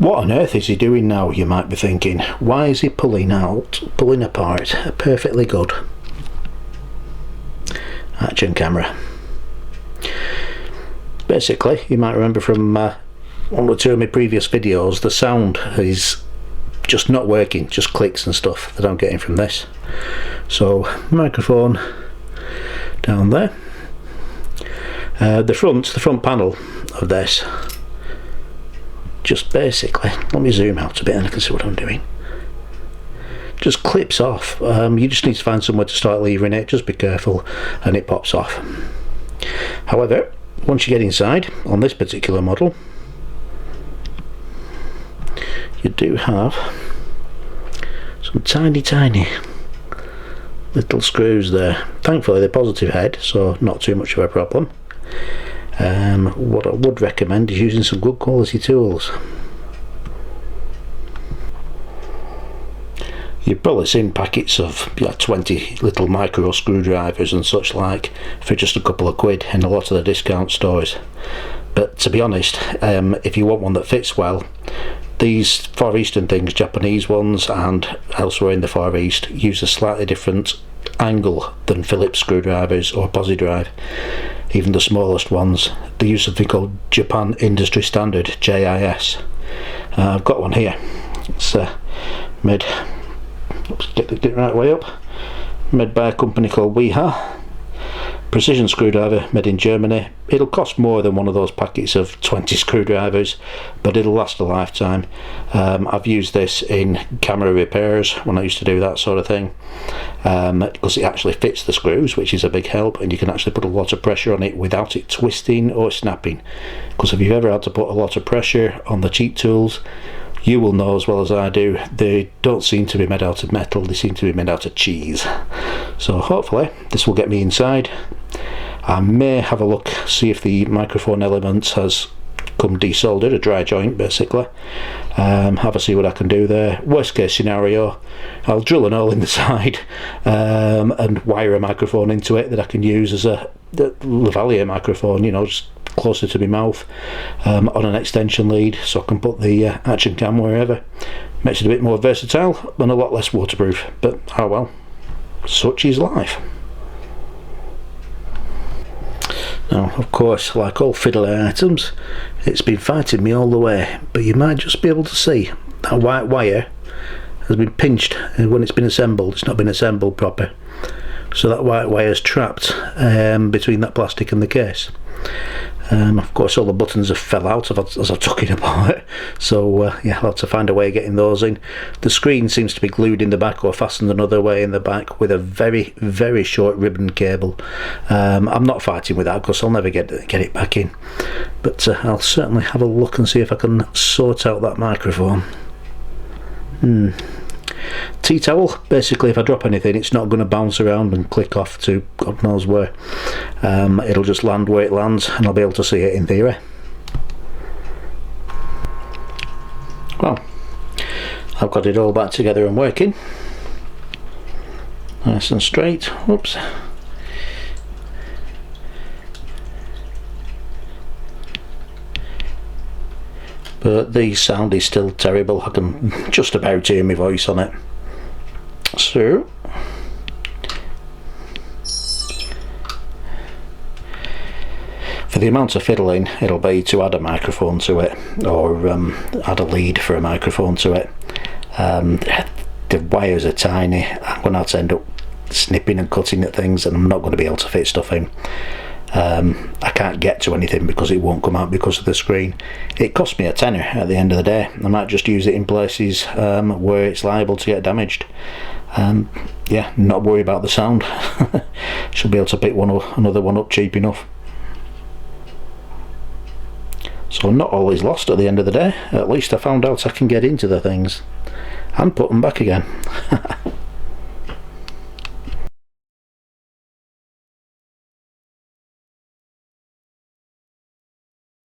What on earth is he doing now, you might be thinking? Why is he pulling apart a perfectly good action camera? Basically, you might remember from one or two of my previous videos, the sound is just not working, just clicks and stuff that I'm getting from this. So, microphone down there. The front panel of this, just basically, let me zoom out a bit and I can see what I'm doing, just clips off. You just need to find somewhere to start levering it, just be careful, and it pops off. However, once you get inside, on this particular model, you do have some tiny little screws there. Thankfully they're positive head, so not too much of a problem. What I would recommend is using some good quality tools. You've probably seen packets of 20 little micro screwdrivers and such like for just a couple of quid in a lot of the discount stores. But to be honest, if you want one that fits well, these Far Eastern things, Japanese ones and elsewhere in the Far East, use a slightly different angle than Phillips screwdrivers or Pozidrive. Even the smallest ones, they use something called Japan Industry Standard, JIS. I've got one here. It's made, let's get the right way up, made by a company called Wiha. Precision screwdriver, made in Germany. It'll cost more than one of those packets of 20 screwdrivers, but it'll last a lifetime. I've used this in camera repairs when I used to do that sort of thing, because it actually fits the screws, which is a big help, and you can actually put a lot of pressure on it without it twisting or snapping. Because if you've ever had to put a lot of pressure on the cheap tools, you will know as well as I do, they don't seem to be made out of metal, they seem to be made out of cheese. So hopefully this will get me inside. I may have a look, see if the microphone element has come desoldered, a dry joint basically. Have a see what I can do there. Worst case scenario, I'll drill an hole in the side and wire a microphone into it that I can use as a lavalier microphone, you know, just closer to my mouth, on an extension lead, so I can put the action cam wherever. Makes it a bit more versatile and a lot less waterproof, but oh well, such is life. Now, of course, like all fiddler items, it's been fighting me all the way, but you might just be able to see that white wire has been pinched, and when it's been assembled, it's not been assembled proper. So that white wire is trapped between that plastic and the case. Of course, all the buttons have fell out as I've took it apart, so yeah, I'll have to find a way of getting those in. The screen seems to be glued in the back or fastened another way in the back with a very short ribbon cable. I'm not fighting with that because I'll never get it back in, but I'll certainly have a look and see if I can sort out that microphone. Tea towel, basically if I drop anything it's not going to bounce around and click off to God knows where. It'll just land where it lands and I'll be able to see it in theory. Well, I've got it all back together and working nice and straight. Whoops. But the sound is still terrible. I can just about hear my voice on it. So for the amount of fiddling it'll be to add a microphone to it, or add a lead for a microphone to it, the wires are tiny. I'm going to have to end up snipping and cutting at things, and I'm not going to be able to fit stuff in. I can't get to anything because it won't come out because of the screen. It cost me a tenner at the end of the day. I might just use it in places where it's liable to get damaged. Yeah, not worry about the sound. Should be able to pick another one up cheap enough. So not all is lost at the end of the day. At least I found out I can get into the things and put them back again.